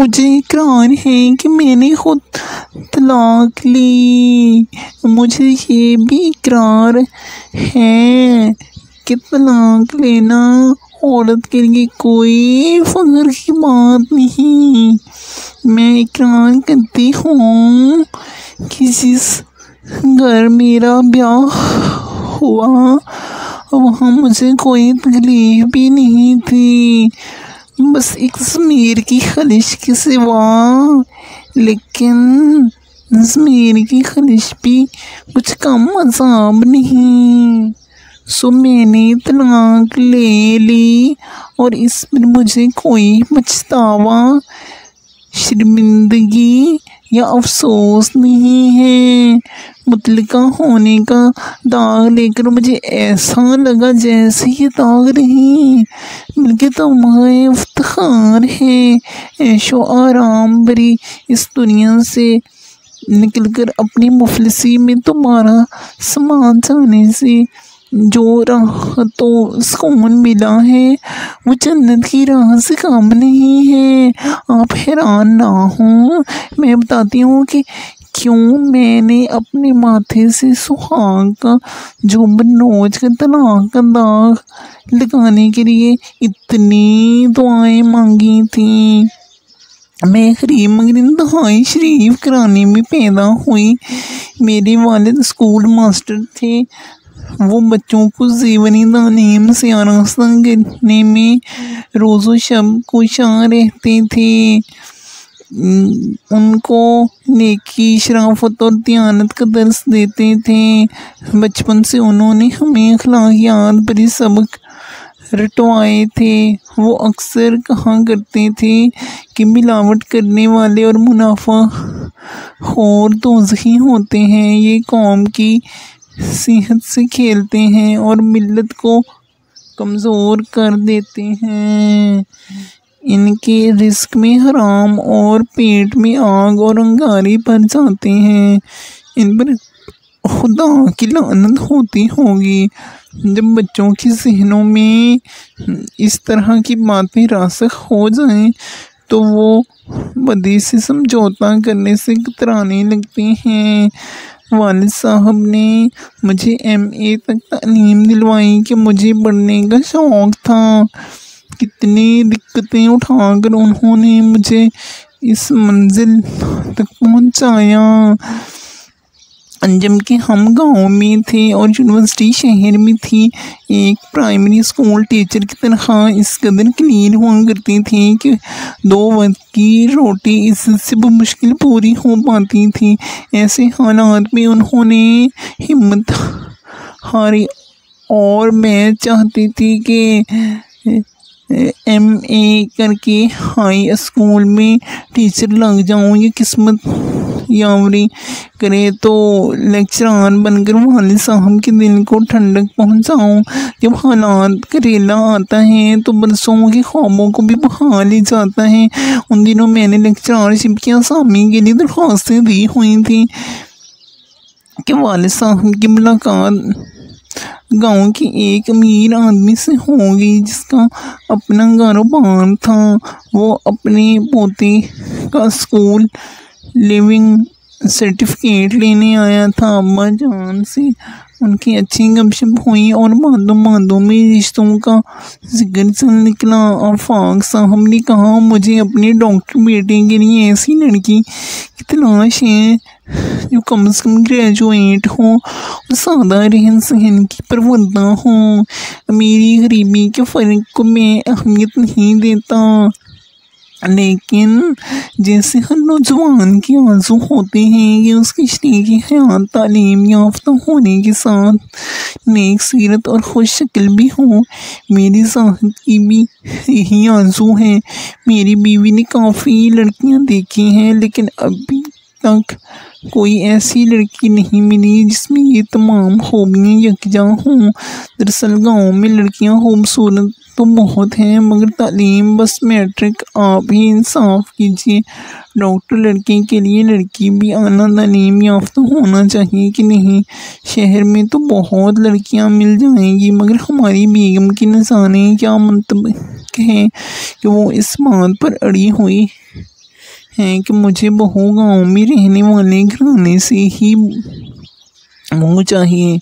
मुझे इकरार है कि मैंने खुद तलाक ली। मुझे ये भी इकरार है कि तलाक लेना औरत के लिए कोई फख्र की बात नहीं। मैं इकरार करती हूँ कि जिस घर मेरा ब्याह हुआ वहाँ मुझे कोई तकलीफ भी नहीं थी, बस एक ज़मीर की खलिश के सिवा। लेकिन ज़मीर की खलिश भी कुछ कम अजाब नहीं। सो मैंने तलाक ले ली और इस पर मुझे कोई पछतावा, शर्मिंदगी या अफसोस नहीं है। मुतल्लिका होने का दाग लेकर मुझे ऐसा लगा जैसे ये दाग नहीं बल्कि तमग़े इफ्तिखार है। ऐशो आराम भरी इस दुनिया से निकलकर अपनी मुफलिसी में दोबारा समा जाने से जो राहतों सुकून मिला है वो जन्नत की राह से कम नहीं है। आप हैरान ना हो, मैं बताती हूँ कि क्यों मैंने अपने माथे से सुहाग का झुंबर नोच कर तलाक का दाग लगाने के लिए इतनी दुआएं मांगी थी। मैं गरीब मगर इंतहाई शरीफ घराने में पैदा हुई। मेरे वालिद स्कूल मास्टर थे। वो बच्चों को ज़ेवरी तालीम से आरास्ता करने में रोज़ो शब कोशां रहते थे। उनको नेकी, शराफत और दियानत का दर्स देते थे। बचपन से उन्होंने हमें अखलाकियात भरे सबक रटवाए थे। वो अक्सर कहा करते थे कि मिलावट करने वाले और मुनाफा खोर दोज़खी होते हैं। ये कौम की सेहत से खेलते हैं और मिल्लत को कमज़ोर कर देते हैं। इनके रिस्क में हराम और पेट में आग और अंगारे भर जाते हैं। इन पर खुदा की लानत होती होगी। जब बच्चों के ज़हनों में इस तरह की बातें रासख हो जाएं तो वो बदी से समझौता करने से कतराने लगते हैं। वालिद साहब ने मुझे MA तक तालीम दिलवाई कि मुझे पढ़ने का शौक़ था। कितनी दिक्कतें उठाकर उन्होंने मुझे इस मंजिल तक पहुंचाया। जब कि हम गांव में थे और यूनिवर्सिटी शहर में थी। एक प्राइमरी स्कूल टीचर की तनख्वाह इस कदर क्लियर हुआ करती थी कि 2 वक्त की रोटी इससे मुश्किल पूरी हो पाती थी। ऐसे हालात में उन्होंने हिम्मत हारी और मैं चाहती थी कि MA करके हाई स्कूल में टीचर लग जाऊं। ये किस्मत यावरी करे तो लेक्चरार बनकर वालिद साहब के दिल को ठंडक पहुंचाऊं। जब हालात करेला आता है तो बरसों के ख्वाबों को भी बहा ले जाता है। उन दिनों मैंने लेक्चरारशिप की आसामी के लिए दरख्वास्तें दी हुई थी कि वालिद साहब की मुलाकात गांव के एक अमीर आदमी से होगी जिसका अपना कारोबार था। वो अपने पोते का स्कूल लिविंग सर्टिफिकेट लेने आया था। अम्मा जान से उनकी अच्छी गपशप हुई और बातों में रिश्तों का जिक्र चल निकला। आफाक साहब ने कहा, मुझे अपने डॉक्टर बेटे के लिए ऐसी लड़की की तलाश है जो कम से कम ग्रेजुएट हो और सादा रहन सहन की परवरदा हो। अमीरी गरीबी के फ़र्क को मैं अहमियत नहीं देता, लेकिन जैसे हर नौजवान की आरज़ू होती हैं कि उसकी शरीकी हयात तालीम याफ्ता होने के साथ नेक सीरत और खुश शक्ल भी हो, मेरी साहब की भी यही आरज़ू है। मेरी बीवी ने काफ़ी लड़कियां देखी हैं लेकिन अभी तक कोई ऐसी लड़की नहीं मिली जिसमें ये तमाम खूबियाँ यकजा हों। दरअसल गाँव में लड़कियाँ खूबसूरत तो बहुत हैं मगर तालीम बस मैट्रिक। आप ही इंसाफ कीजिए, डॉक्टर लड़के के लिए लड़की भी आला तालीम याफ्ता होना चाहिए कि नहीं। शहर में तो बहुत लड़कियां मिल जाएंगी मगर हमारी बेगम की न जाने क्या मंतब है कि वो इस बात पर अड़ी हुई है कि मुझे बहू गांव में रहने वाले घराने से ही वो चाहिए।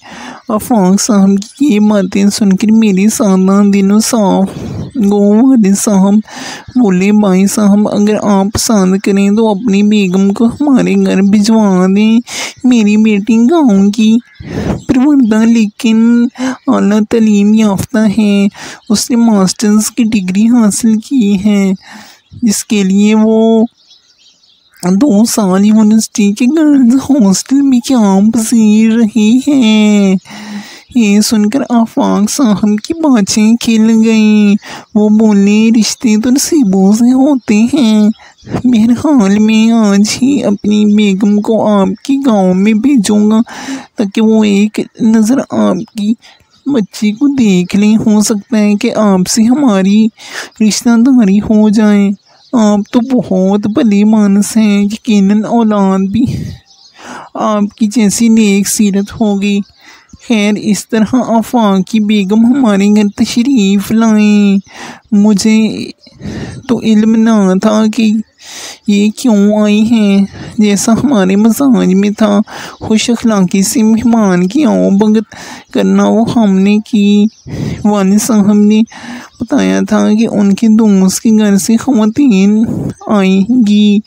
आफाक साहब की ये बातें सुनकर मेरे सादा दिनों साफ गो वाले साहब बोले, भाई साहब अगर आप पसंद करें तो अपनी बेगम को हमारे घर भिजवा दें। मेरी बेटी गाँव की प्रवरदा लेकिन आला तालीम याफ्ता है। उसने मास्टर्स की डिग्री हासिल की है, जिसके लिए वो 2 साल यूनिवर्सिटी के गर्ल्स हॉस्टल में कैंप पसीर रही है। ये सुनकर आफाक साहब की बातें खिल गईं। वो बोले, रिश्ते तो नसीबों से होते हैं। बहरहाल मैं आज ही अपनी बेगम को आपके गांव में भेजूंगा ताकि वो एक नज़र आपकी बच्ची को देख लें। हो सकता है कि आपसे हमारी रिश्तेदारी हो जाए। आप तो बहुत भले मानस हैं, यकीनन औलाद भी आपकी जैसी नेक सीरत होगी। खैर, इस तरह आफाक की बेगम हमारे घर तशरीफ़ लाएं। मुझे तो इल्म ना था कि ये क्यों आई हैं। जैसा हमारे मजाज में था, खुश अखलाकी से मेहमान की आओभगत करना वो हमने की। वालिद साहब ने बताया था कि उनके दोस्त के घर से ख़वातीन आएंगी।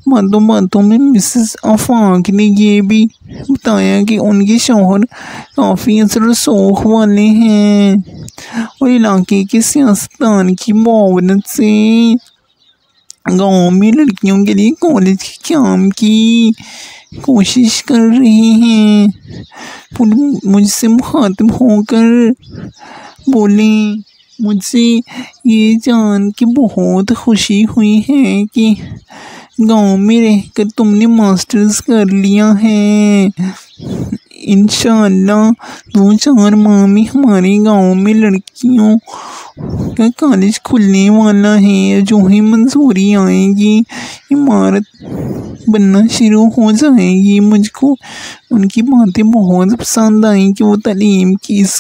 बातों बातों में मिसेस आफाक ने ये भी बताया कि उनके शौहर काफ़ी असर रसूख वाले हैं और इलाके के सियासतदान की मुआवनत से गांव में लड़कियों के लिए कॉलेज के क़याम की कोशिश कर रहे हैं। मुझसे मुखातिब होकर बोले, मुझसे ये जान के बहुत खुशी हुई है कि गांव में रहकर तुमने मास्टर्स कर लिया है। इंशाअल्लाह 2-4 माह में हमारे गांव में लड़कियों का कॉलेज खुलने वाला है। जो ही मंजूरी आएगी, इमारत बनना शुरू हो जाएगी। मुझको उनकी बातें बहुत पसंद आई कि वो तालीम की इस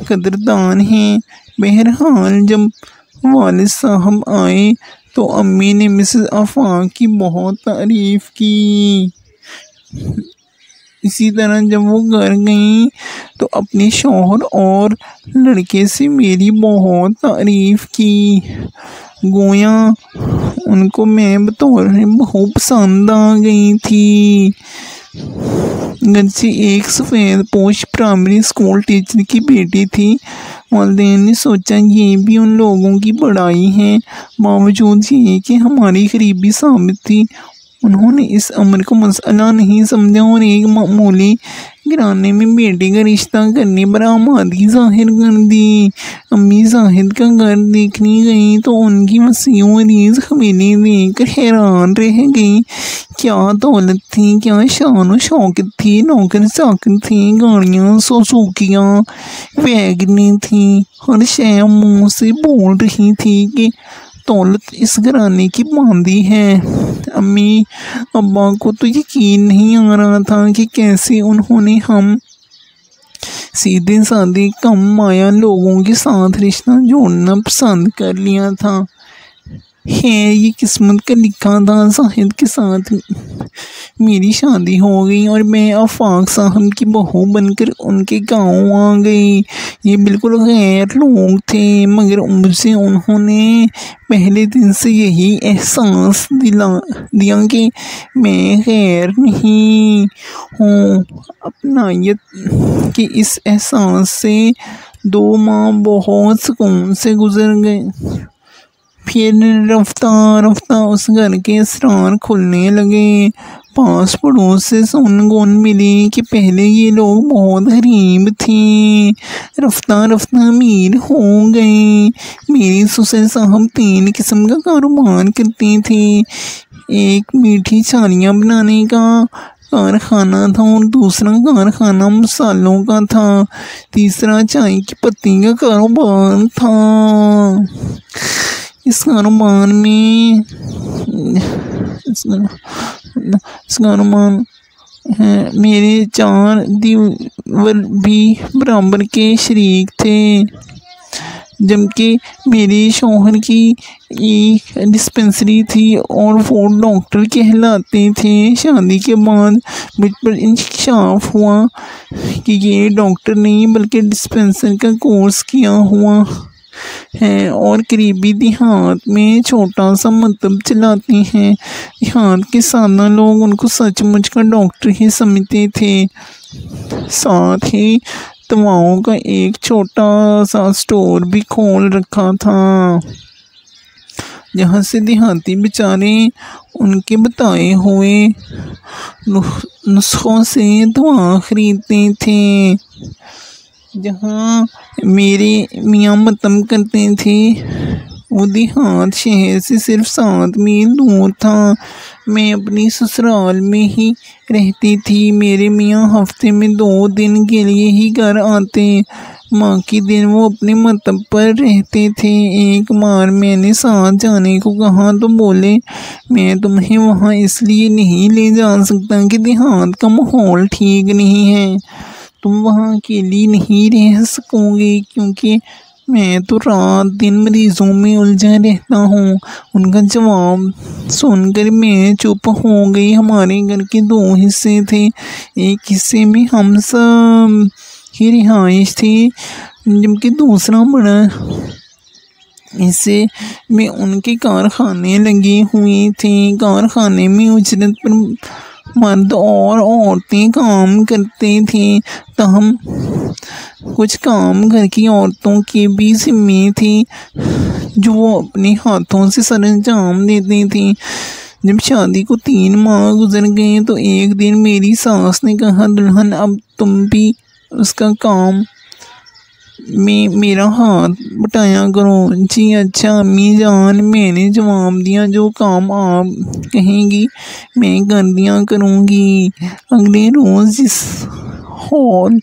कदरदान हैं। बहरहाल जब वालिद साहब आए तो अम्मी ने मिसेस आफाक की बहुत तारीफ़ की। इसी तरह जब वो घर गईं तो अपने शौहर और लड़के से मेरी बहुत तारीफ़ की। गोया उनको मैं बतौर बहू पसंद आ गई थी। घर से एक सफ़ेद पोश प्राइमरी स्कूल टीचर की बेटी थी। वालिदैन ने सोचा ये भी उन लोगों की बड़ाई है। बावजूद ये कि हमारी गरीबी साबित थी, उन्होंने इस अमर को मसला नहीं समझा और एक मामूली घराने में बेटे का रिश्ता करने पर आमादी जाहिर कर दी। अम्मी जाहिद का घर देखने गई तो उनकी वसीओं रीज़ हवेली देखकर हैरान रह गई। क्या दौलत थी, क्या शान और शौकत थी। नौकर चाकर थी, गाड़ियाँ सुजुकियाँ वैगनें थी। हर शय मुँह से बोल रही थी कि दौलत इस घराने की बांधी है। अम्मी अब्बा को तो यकीन नहीं आ रहा था कि कैसे उन्होंने हम सीधे साधे कम माया लोगों के साथ रिश्ता जोड़ना पसंद कर लिया था। ये किस्मत का लिखा था। जाहिद के साथ मेरी शादी हो गई और मैं आफाक साहब की बहू बनकर उनके गांव आ गई। ये बिल्कुल गैर लोग थे, मगर मुझसे उन्होंने पहले दिन से यही एहसास दिया कि मैं गैर नहीं हूँ। अपनायत के इस एहसास से 2 माह बहुत सुकून से गुजर गए। फिर रफ्ता रफ्ता उस घर के असरार खुलने लगे। पास पड़ोस से सुन गुन मिली कि पहले ये लोग बहुत गरीब थे, रफ्ता रफ्ता अमीर हो गए। मेरी ससुर साहब 3 किस्म का कारोबार करते थे। एक मीठी चालियाँ बनाने का कारखाना था और दूसरा कारखाना मसालों का था। तीसरा चाय की पत्ती का कारोबार था। इस कारोबार में मेरे 4 दीवर भी बराबर के शरीक थे। जबकि मेरे शौहर की एक डिस्पेंसरी थी और वो डॉक्टर कहलाते थे। शादी के बाद मुझ पर इंकशाफ हुआ कि ये डॉक्टर नहीं बल्कि डिस्पेंसर का कोर्स किया हुआ है और करीबी देहात में छोटा सा मतलब चलाते हैं। देहात के सादा लोग उनको सचमुच का डॉक्टर ही समझते थे। साथ ही दवाओं का एक छोटा सा स्टोर भी खोल रखा था, जहाँ से देहाती बेचारे उनके बताए हुए नुस्खों से दवा खरीदते थे। जहाँ मेरे मियाँ मतम करते थे वो देहात शहर से सिर्फ 7 मील दूर था। मैं अपनी ससुराल में ही रहती थी। मेरे मियाँ हफ्ते में 2 दिन के लिए ही घर आते, बाकी दिन वो अपने मतब पर रहते थे। एक बार मैंने साथ जाने को कहा तो बोले, मैं तुम्हें वहाँ इसलिए नहीं ले जा सकता कि देहात का माहौल ठीक नहीं है, तुम वहाँ अकेली नहीं रह सकोगी, क्योंकि मैं तो रात दिन मरीजों में उलझा रहता हूँ। उनका जवाब सुनकर मैं चुप हो गई। हमारे घर के 2 हिस्से थे, एक हिस्से में हम सब की रिहाइश थी, जबकि दूसरा बड़ा हिस्से में उनके कारखाने लगे हुए थे। कारखाने में उजरत पर मर्द और औरतें काम करते थे, तहम कुछ काम घर की औरतों के भी जिम्मे थे जो वो अपने हाथों से सरंजाम देते थे। जब शादी को 3 माह गुजर गए तो एक दिन मेरी सास ने कहा, दुल्हन अब तुम भी उसका काम में मेरा हाथ बटाया करो। जी अच्छा अम्मी जान, मैंने जवाब दिया, जो काम आप कहेंगी मैं कर दिया करूँगी। अगले रोज़ जिस हॉल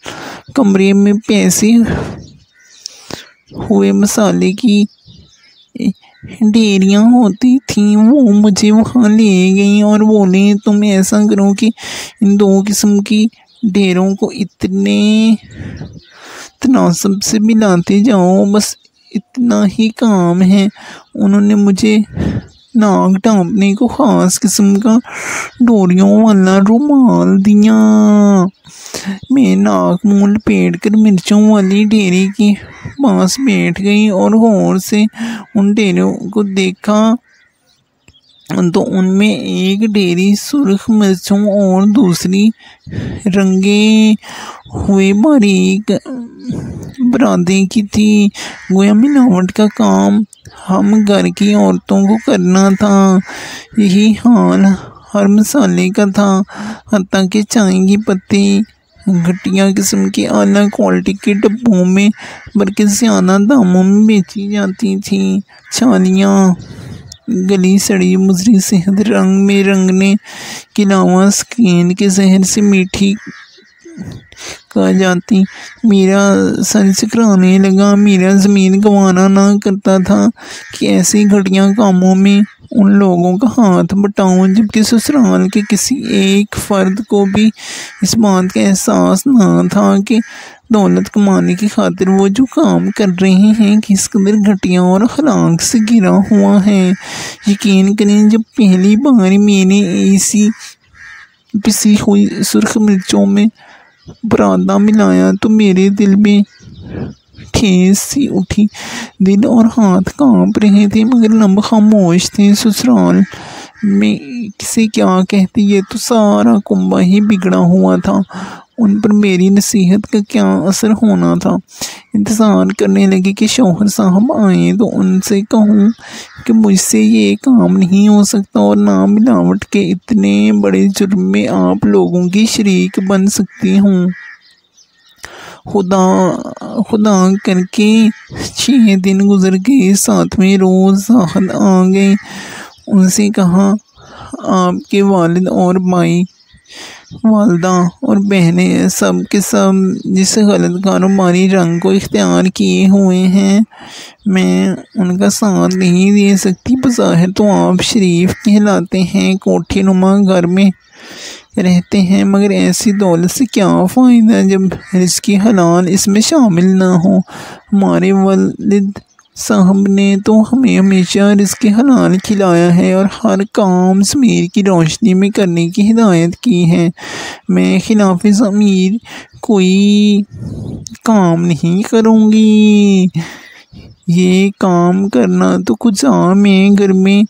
कमरे में पैसे हुए मसाले की ढेरियाँ होती थीं, वो मुझे वहाँ ले गई और बोले, तुम ऐसा करो कि इन 2 किस्म की ढेरों को इतने तनासब से मिलाते जाओ, बस इतना ही काम है। उन्होंने मुझे नाक ढांपने को ख़ास किस्म का डोरियों वाला रुमाल दिया। मैं नाक मुँह लपेट कर मिर्चों वाली ढेरी के पास बैठ गई और गौर से उन ढेरों को देखा तो उनमें एक ढेरी सुर्ख मिर्चों और दूसरी रंगे हुए बारीक बरादे की थी। गोया मिलावट का काम हम घर की औरतों को करना था। यही हाल हर मसाले का था, हत्ता कि चाय की पत्ती घटिया किस्म के आला क्वालिटी के डब्बों में बल्कि ज़्यादा दामों में बेची जाती थी। छालियाँ गली सड़ी मुजरी सेहत रंग में रंगने के अलावा स्किन के जहर से मीठी कहा जाती। मेरा सर चकराने लगा। मेरा ज़मीन गंवाना ना करता था कि ऐसे घटिया कामों में उन लोगों का हाथ बटाऊं, जबकि ससुराल के किसी एक फ़र्द को भी इस बात का एहसास ना था कि दौलत कमाने की खातिर वो जो काम कर रहे हैं किस कदर घटिया और अखलाक से गिरा हुआ है। यकीन करें, जब पहली बार मैंने ऐसी पिसी हुई सुर्ख मिर्चों में बरादा मिलाया तो मेरे दिल में ठेस सी उठी। दिल और हाथ कांप रहे थे मगर लब खामोश थे। ससुराल में किसे क्या कहती, ये तो सारा कुंबा ही बिगड़ा हुआ था। उन पर मेरी नसीहत का क्या असर होना था। इंतज़ार करने लगे कि शौहर साहब आए तो उनसे कहूँ कि मुझसे ये काम नहीं हो सकता और ना मिलावट के इतने बड़े जुर्म में आप लोगों की शरीक बन सकती हूँ। खुदा करके 6 दिन गुजर गए। 7वें रोज़ साहब आ गए। उनसे कहा, आपके वालिद और भाई वालदा और बहनें सब के सब जिस गलत कारोबारी रंग को इख्तियार किए हुए हैं, मैं उनका साथ नहीं दे सकती। बज़ाहिर तो आप शरीफ कहलाते हैं। कोठी नुमा घर में रहते हैं, मगर ऐसी दौलत से क्या फ़ायदा जब रिज़्क़ हलाल इसमें शामिल ना हो। हमारे वालिद साहब ने तो हमें हमेशा रिज़्क़ हलाल खिलाया है और हर काम ज़मीर की रोशनी में करने की हिदायत की है। मैं खिलाफ़ ज़मीर कोई काम नहीं करूँगी। ये काम करना तो कुछ आम है, घर में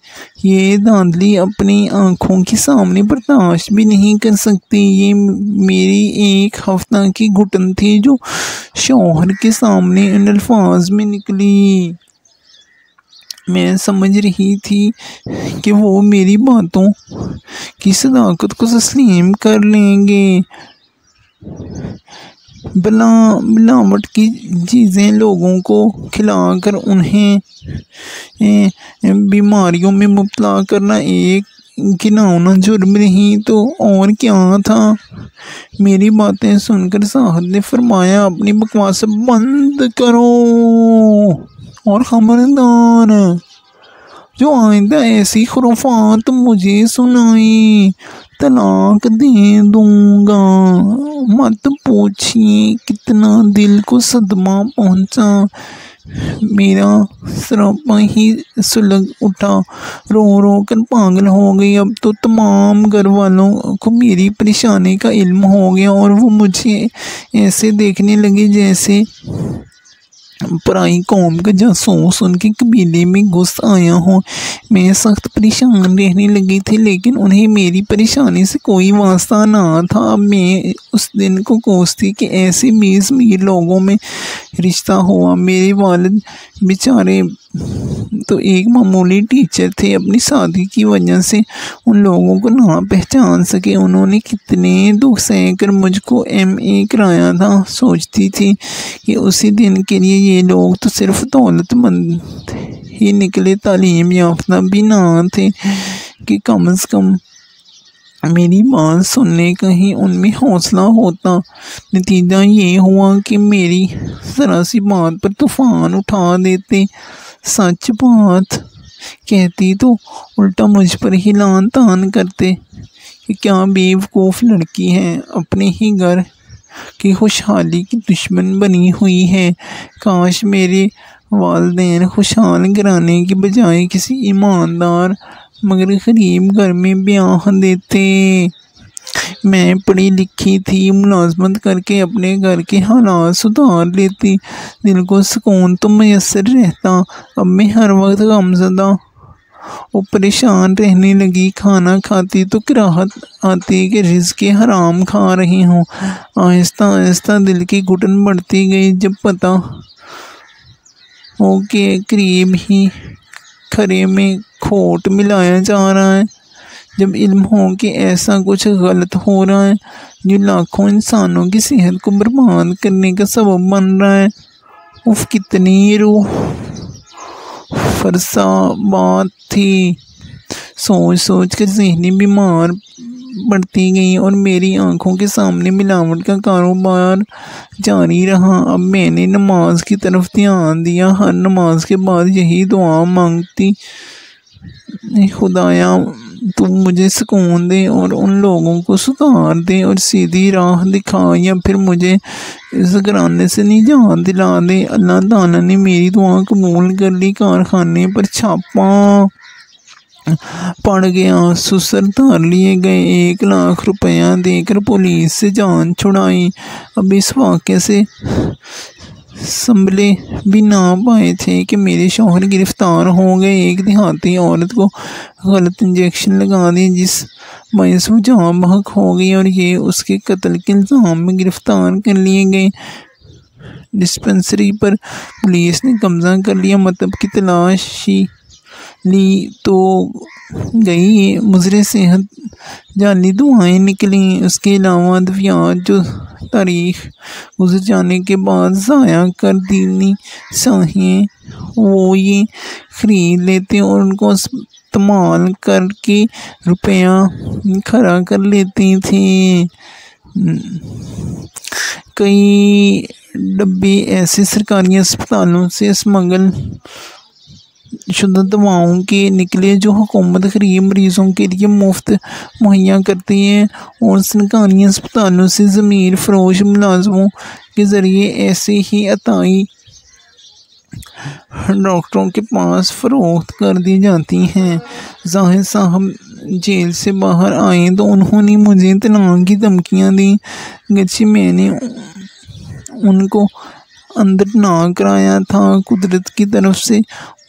ये धांधली अपनी आँखों के सामने बर्दाश्त भी नहीं कर सकती। ये मेरी एक हफ्ता की घुटन थी जो शौहर के सामने इन अल्फाज में निकली। मैं समझ रही थी कि वो मेरी बातों की सदाकत को तस्लीम कर लेंगे। मिलावट की चीज़ें लोगों को खिलाकर उन्हें बीमारियों में मुब्तला करना एक घिनौना जुर्म नहीं तो और क्या था। मेरी बातें सुनकर साहब ने फरमाया, अपनी बकवास बंद करो और खबरदार जो आइंदा ऐसी खुराफात मुझे सुनाई तलाक दे दूंगा। मत पूछिए कितना दिल को सदमा पहुंचा। मेरा सरापा ही सुलग उठा, रो रो कर पागल हो गई। अब तो तमाम घर वालों को मेरी परेशानी का इल्म हो गया और वो मुझे ऐसे देखने लगे जैसे पराई कौम का जासूस उनके कबीले में घुस आया हो। मैं सख्त परेशान रहने लगी थी, लेकिन उन्हें मेरी परेशानी से कोई वास्ता ना था। अब मैं उस दिन को कोसती कि ऐसे बेज़मीर लोगों में रिश्ता हुआ। मेरे वालिद बेचारे तो एक मामूली टीचर थे, अपनी शादी की वजह से उन लोगों को ना पहचान सके। उन्होंने कितने दुख सहकर मुझको MA कराया था। सोचती थी कि उसी दिन के लिए ये लोग तो सिर्फ दौलतमंद ही निकले, तालीम याफ्ता भी ना थे कि कम से कम मेरी बात सुनने का ही उनमें हौसला होता। नतीजा ये हुआ कि मेरी ज़रा सी बात पर तूफ़ान उठा देते। सच बात कहती तो उल्टा मुझ पर ही लान तान करते कि क्या बेवकूफ़ लड़की है, अपने ही घर की खुशहाली की दुश्मन बनी हुई है। काश मेरे वालिदैन खुशहाल घराने के बजाय किसी ईमानदार मगर गरीब घर में ब्याह देते। मैं पढ़ी लिखी थी, मुलाजमत करके अपने घर के हालात सुधार लेती, दिल को सुकून तो मैसर रहता। अब मैं हर वक्त गमज़दा और परेशान रहने लगी। खाना खाती तो कराहत आती कि रिज़्क़ हराम खा रही हूँ। आहिस्ता आहिस्ता दिल की घुटन बढ़ती गई। जब पता हो के करीब ही खरे में खोट मिलाया जा रहा है, जब इल्म हो कि ऐसा कुछ गलत हो रहा है जो लाखों इंसानों की सेहत को बर्बाद करने का सबब बन रहा है, उफ कितनी रूह फरसा बात थी। सोच सोच कर ज़हनी बीमार बढ़ती गई और मेरी आंखों के सामने मिलावट का कारोबार जारी रहा। अब मैंने नमाज की तरफ ध्यान दिया। हर नमाज के बाद यही दुआ मांगती, खुदाया तू मुझे सुकून दे और उन लोगों को सुधार दे और सीधी राह दिखा, या फिर मुझे इस घराने से निजात दिला दे। अल्लाह ताला ने मेरी दुआ कबूल कर ली। कारखाने पर छापा पड़ गया, सुसर तार लिए गए। 1 लाख रुपया देकर पुलिस से जान छुड़ाई। अब इस वाक़े से संभले भी ना पाए थे कि मेरे शौहर गिरफ्तार हो गए। एक देहाती औरत को गलत इंजेक्शन लगा दी, जिस बायस वो जान बहक हो गई और ये उसके कत्ल के इल्ज़ाम में गिरफ्तार कर लिए गए। डिस्पेंसरी पर पुलिस ने कब्जा कर लिया। मतलब की तलाशी ली तो गई, मुजरे सेहत जाली दुआएं निकली। उसके अलावा अद्वियात जो तारीख गुजर जाने के बाद ज़ाया कर दीनी चाहिए, वो ये ख़रीद लेते और उनको इस्तेमाल करके रुपया खरा कर लेती थी। कई डब्बे ऐसे सरकारी अस्पतालों से स्मगल शुद्ध दवाओं के निकले जो हुकूमत गरीब मरीज़ों के लिए मुफ्त मुहैया करती है, और सरकारी अस्पतालों से ज़मीर फरोश मुलाजमों के ज़रिए ऐसे ही अताई डॉक्टरों के पास फ़रोख्त कर दी जाती हैं। जाहिद साहब जेल से बाहर आए तो उन्होंने मुझे तलाक की धमकियाँ दी, गरचे मैंने उनको अंदर ना कराया था। कुदरत की तरफ से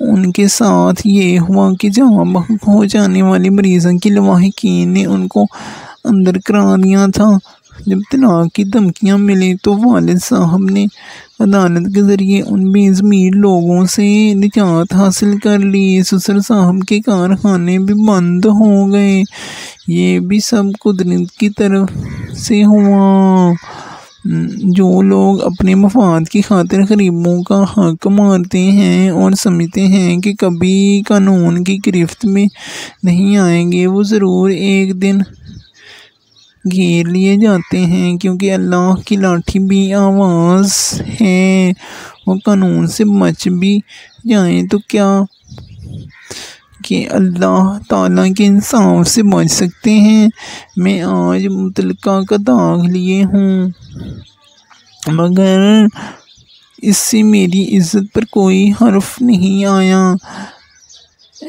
उनके साथ ये हुआ कि जहाँ बहक हो जाने वाले मरीज़ों की लवाहिकीन ने उनको अंदर करा दिया था। जब तलाक की धमकियाँ मिली तो वालिद साहब ने अदालत के ज़रिए उन बेज़मीर लोगों से निजात हासिल कर ली। ससुर साहब के कारखाने भी बंद हो गए। ये भी सब कुदरत की तरफ से हुआ। जो लोग अपने मफाद की खातिर गरीबों का हक मारते हैं और समझते हैं कि कभी कानून की गिरफ्त में नहीं आएंगे, वो ज़रूर एक दिन घेर लिए जाते हैं, क्योंकि अल्लाह की लाठी भी आवाज़ है। वो कानून से बच भी जाएं तो क्या कि अल्लाह ताला के इंसाफ से बच सकते हैं। मैं आज मुतलका का दाग लिए हूँ, मगर इससे मेरी इज़्ज़त पर कोई हर्फ नहीं आया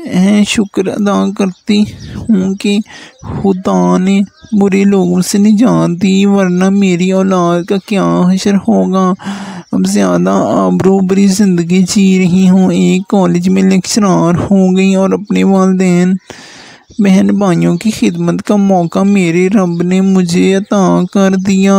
है। शुक्र अदा करती हूँ कि खुदा ने बुरे लोगों से निजात दी, वरना मेरी औलाद का क्या हशर होगा। अब ज़्यादा आबरूबरी ज़िंदगी जी रही हूँ। एक कॉलेज में लेक्चरार हो गई और अपने वालिदैन बहन भाइयों की खिदमत का मौका मेरे रब ने मुझे अता कर दिया।